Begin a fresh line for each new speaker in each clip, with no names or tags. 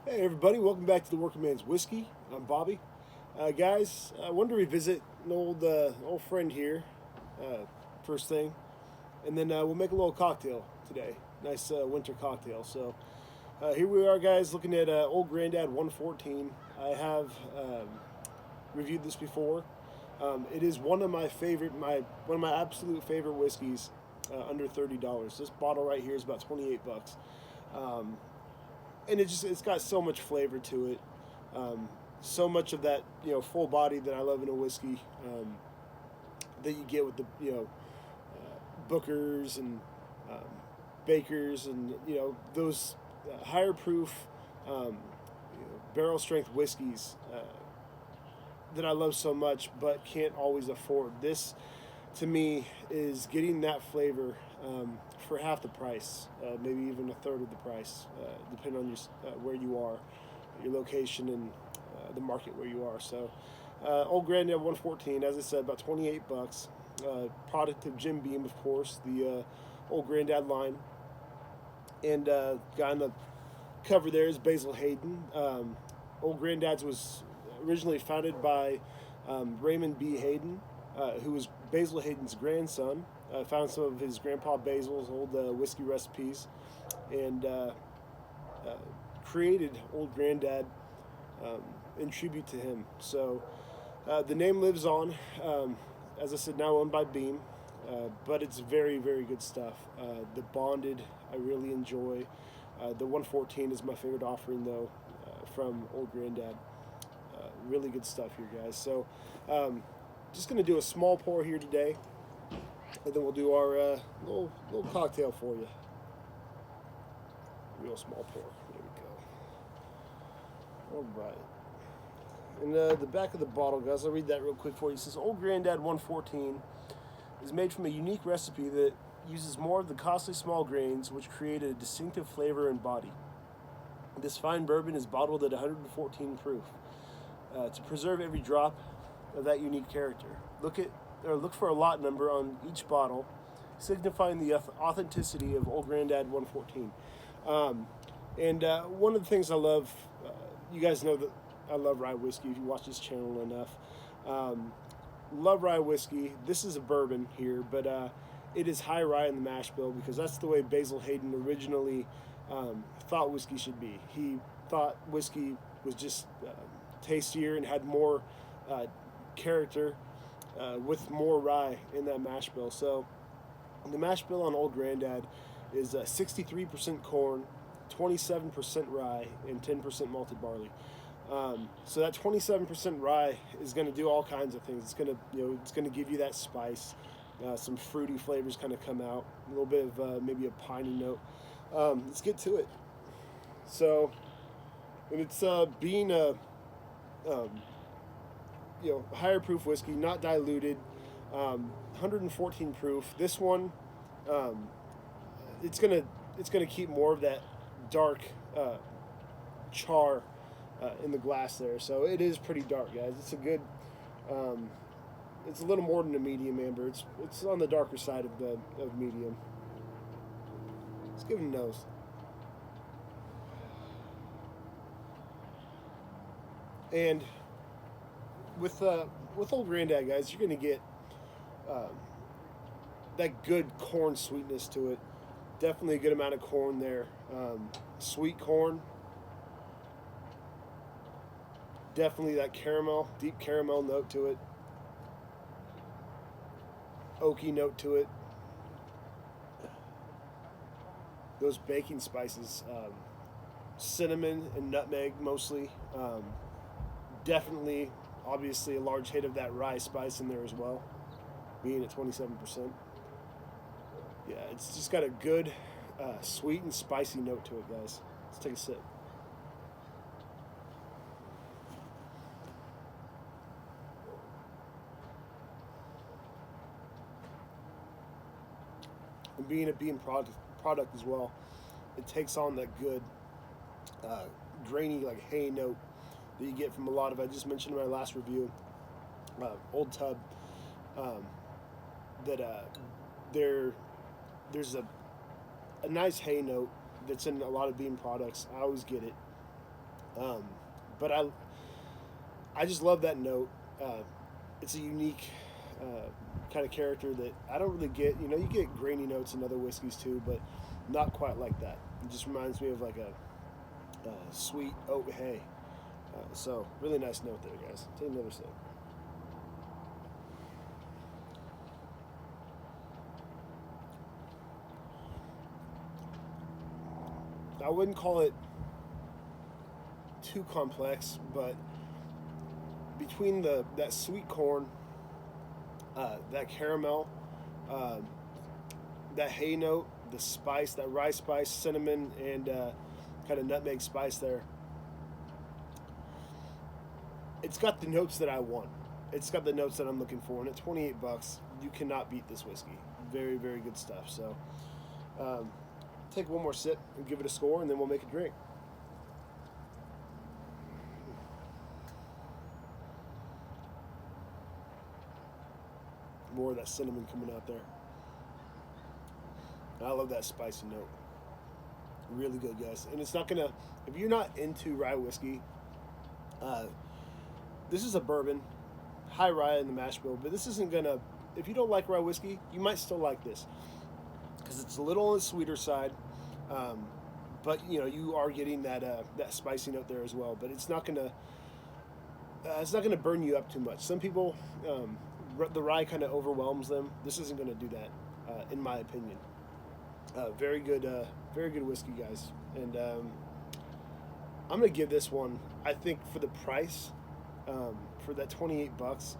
Hey everybody, welcome back to the Working Man's Whiskey. I'm Bobby. Guys, I wanted to revisit an old friend here, uh, first thing, and then we'll make a little cocktail today. Nice winter cocktail. So here we are, guys, looking at Old Grandad 114. I have reviewed this before. It is one of my absolute favorite whiskeys, under $30. This bottle right here is about 28 bucks. Um, and it's got so much flavor to it, so much of that full body that I love in a whiskey, that you get with the Bookers and um, Bakers and those higher proof, barrel strength whiskeys, that I love so much but can't always afford. This to me is getting that flavor, for half the price, maybe even a third of the price, depending on where you are, your location, and the market where you are. So, Old Grandad 114, as I said, about 28 bucks. Product of Jim Beam, of course, the Old Grandad line, and guy on the cover there is Basil Hayden. Old Grandad's was originally founded by Raymond B. Hayden, who was Basil Hayden's grandson. Found some of his grandpa Basil's old whiskey recipes, and uh, created Old Grandad, um, in tribute to him. So the name lives on. As I said, now owned by Beam, but it's very, very good stuff. The Bonded, I really enjoy. The 114 is my favorite offering, though, from Old Grandad. Really good stuff here, guys. So, just going to do a small pour here today, and then we'll do our little cocktail for you. Real small pour. There we go. All right. And the back of the bottle, guys, I'll read that real quick for you. It says, Old Grandad 114 is made from a unique recipe that uses more of the costly small grains, which create a distinctive flavor and body. This fine bourbon is bottled at 114 proof, to preserve every drop of that unique character. Look for a lot number on each bottle, signifying the authenticity of Old Grandad 114. And one of the things I love, you guys know that I love rye whiskey if you watch this channel enough. Love rye whiskey. This is a bourbon here, but it is high rye in the mash bill because that's the way Basil Hayden originally thought whiskey should be. He thought whiskey was just tastier and had more character, with more rye in that mash bill. So the mash bill on Old Grandad is 63% corn, 27% rye, and 10% malted barley. So that 27% rye is going to do all kinds of things. It's going to give you that spice, some fruity flavors kind of come out, a little bit of maybe a piney note. Let's get to it. So, and it's being a um, higher proof whiskey, not diluted, 114 proof. This one, um, it's gonna keep more of that dark char in the glass there. So it is pretty dark, guys. It's a good. It's a little more than a medium amber. It's on the darker side of medium. Let's give it a nose. And with Old Grandad, guys, you're gonna get um, that good corn sweetness to it. Definitely a good amount of corn there. Sweet corn. Definitely that caramel, deep caramel note to it. Oaky note to it. Those baking spices, cinnamon and nutmeg mostly. Definitely, obviously, a large hit of that rye spice in there as well, being at 27%. Yeah, it's just got a good, sweet and spicy note to it, guys. Let's take a sip. And being a bean product as well, it takes on that good, uh, grainy, like hay note that you get from a lot of, I just mentioned in my last review, Old Tub, um, that there there's a nice hay note that's in a lot of bean products. I always get it. Um, but I just love that note. It's a unique kind of character that I don't really get. You know, you get grainy notes in other whiskeys too, but not quite like that. It just reminds me of like a sweet oat hay. So really nice note there, guys. Take another sip. I wouldn't call it too complex, but between that sweet corn, that caramel, uh, that hay note, the spice, that rye spice, cinnamon, and kind of nutmeg spice there, it's got the notes that I want. It's got the notes that I'm looking for, and at $28, you cannot beat this whiskey. Very, very good stuff. So, um, take one more sip and give it a score, and then we'll make a drink. More of that cinnamon coming out there. I love that spicy note. Really good, guys. And it's not gonna, if you're not into rye whiskey, uh, this is a bourbon, high rye in the mash bill, but this isn't gonna, if you don't like rye whiskey, you might still like this because it's a little on the sweeter side. Um, but you know, you are getting that spicy note there as well. But it's not gonna burn you up too much. Some people, the rye kind of overwhelms them. This isn't gonna do that, in my opinion. Very good whiskey, guys. And I'm gonna give this one. I think for the price, for that $28,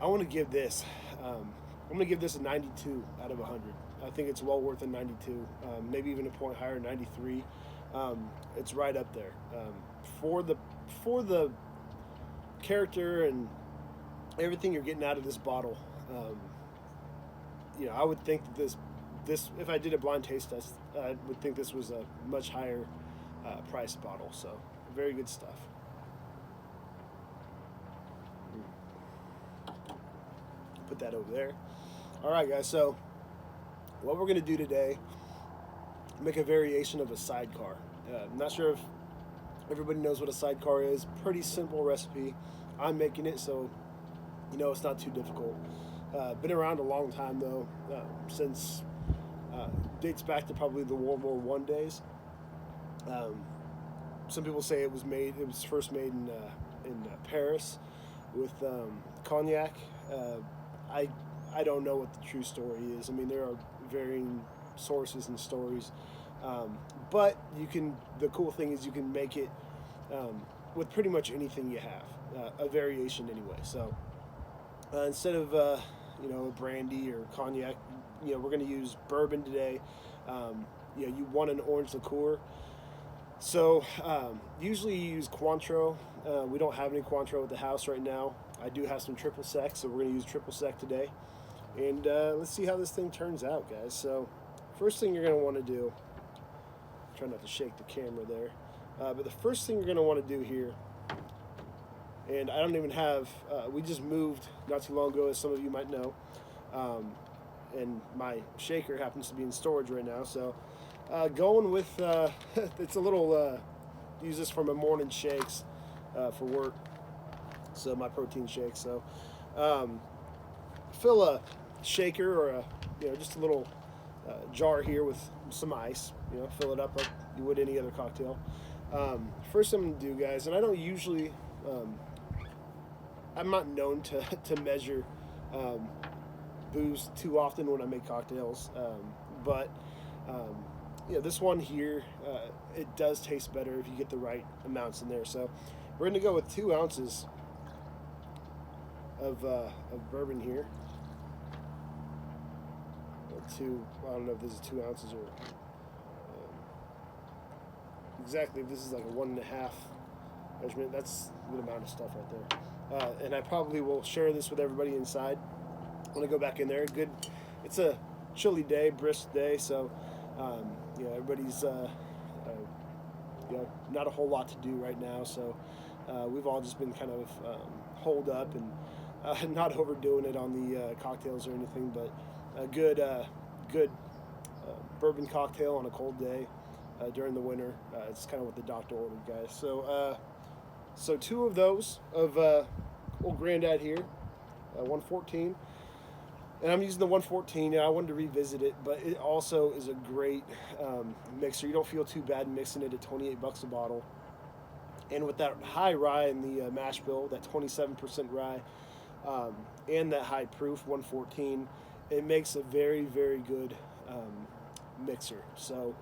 I want to give this. I'm gonna give this a 92 out of 100. I think it's well worth a 92, maybe even a point higher, 93. It's right up there for the character and everything you're getting out of this bottle. I would think that this if I did a blind taste test, I would think this was a much higher priced bottle. So very good stuff. Put that over there. All right, guys. So what we're gonna do today, make a variation of a sidecar. I'm not sure if everybody knows what a sidecar is. Pretty simple recipe. I'm making it, so it's not too difficult. Been around a long time though, since dates back to probably the World War I days. Some people say it was first made in Paris with cognac. I don't know what the true story is. I mean, there are varying sources and stories, but the cool thing is you can make it with pretty much anything you have, a variation anyway. So instead of a brandy or cognac, we're going to use bourbon today. You want an orange liqueur. So usually you use Cointreau. We don't have any Cointreau at the house right now. I do have some triple sec, so we're going to use triple sec today. And let's see how this thing turns out, guys. So first thing you're going to want to do, try not to shake the camera there, but the first thing you're going to want to do here, and I don't even have, we just moved not too long ago, as some of you might know, and my shaker happens to be in storage right now. So going with, it's a little, use this for my morning shakes for work, so my protein shake. So fill a shaker or just a little jar here with some ice. Fill it up like you would any other cocktail. First I'm going to do, guys, and I don't usually, I'm not known to measure booze too often when I make cocktails, but this one here, it does taste better if you get the right amounts in there. So we're going to go with 2 ounces of bourbon here. I don't know if this is 2 ounces or exactly if this is like a 1.5 measurement. That's a good amount of stuff right there. And I probably will share this with everybody inside when I go back in there. Good. It's a chilly day, brisk day, so everybody's not a whole lot to do right now. So we've all just been kind of holed up and not overdoing it on the cocktails or anything, but a good bourbon cocktail on a cold day. during the winter. It's kind of what the doctor ordered, guys. So 2 of those of old Granddad here, 114. And I'm using the 114, and I wanted to revisit it, but it also is a great mixer. You don't feel too bad mixing it at 28 bucks a bottle. And with that high rye in the mash bill, that 27% rye, and that high proof 114, it makes a very, very good mixer. So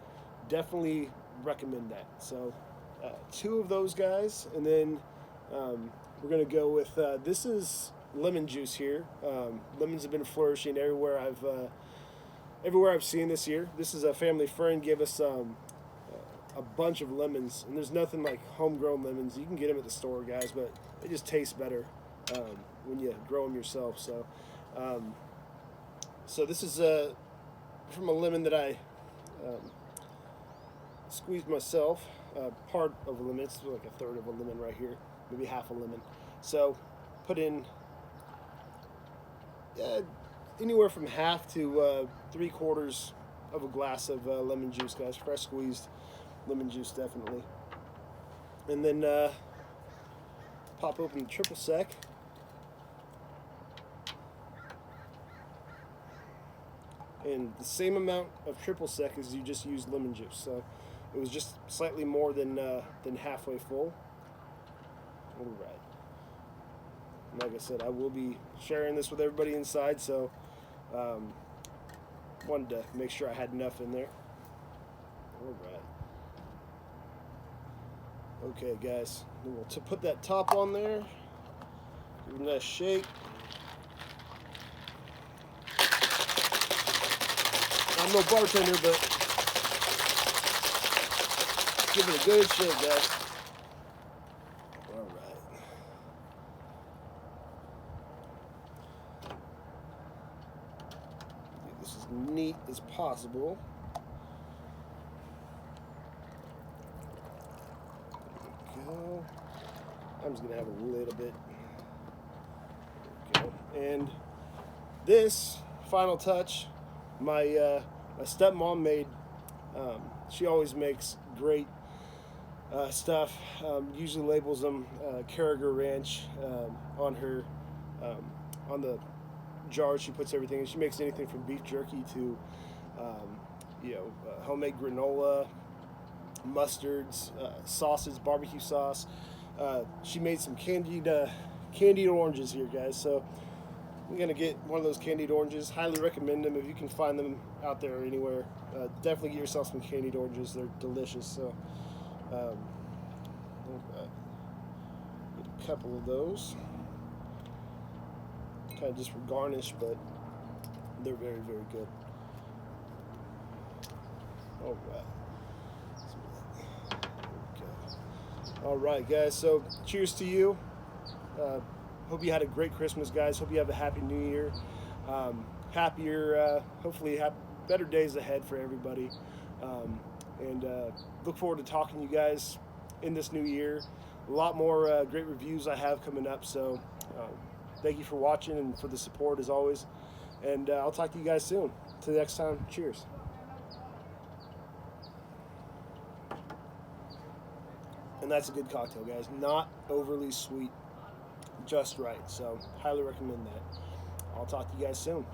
definitely recommend that. So 2 of those guys, and then we're gonna go with this is lemon juice here. Lemons have been flourishing everywhere I've seen this year. This is a family friend gave us a bunch of lemons, and there's nothing like homegrown lemons. You can get them at the store, guys, but they just taste better when you grow them yourself. So this is from a lemon that I squeezed myself. Part of a lemon. It's like a third of a lemon right here, maybe half a lemon. So put in anywhere from half to 3/4 of a glass of lemon juice, guys. Fresh squeezed lemon juice, definitely. And then pop open the triple sec. And the same amount of triple sec as you just used lemon juice. So it was just slightly more than halfway full. All right. Like I said, I will be sharing this with everybody inside, so wanted to make sure I had enough in there. All right. Okay, guys, we'll put that top on there. Give it a nice shake. I'm no bartender, but give it a good shake, guys. As neat as possible. There we go. I'm just gonna have a little bit. There we go. And this final touch, my stepmom made. She always makes great stuff. Usually labels them Carragher Ranch on her on the jar. She puts everything in. She makes anything from beef jerky to homemade granola, mustards, sauces, barbecue sauce. She made some candied oranges here, guys. So I'm gonna get one of those candied oranges. Highly recommend them if you can find them out there or anywhere. Definitely get yourself some candied oranges. They're delicious. So get a couple of those. Kind of just for garnish, but they're very, very good. All right. Okay. All right, guys. So cheers to you. Hope you had a great Christmas, guys. Hope you have a happy New Year. Hopefully have better days ahead for everybody. And look forward to talking to you guys in this new year. A lot more great reviews I have coming up. So thank you for watching and for the support as always. And I'll talk to you guys soon. Till next time, cheers. And that's a good cocktail, guys. Not overly sweet, just right. So highly recommend that. I'll talk to you guys soon.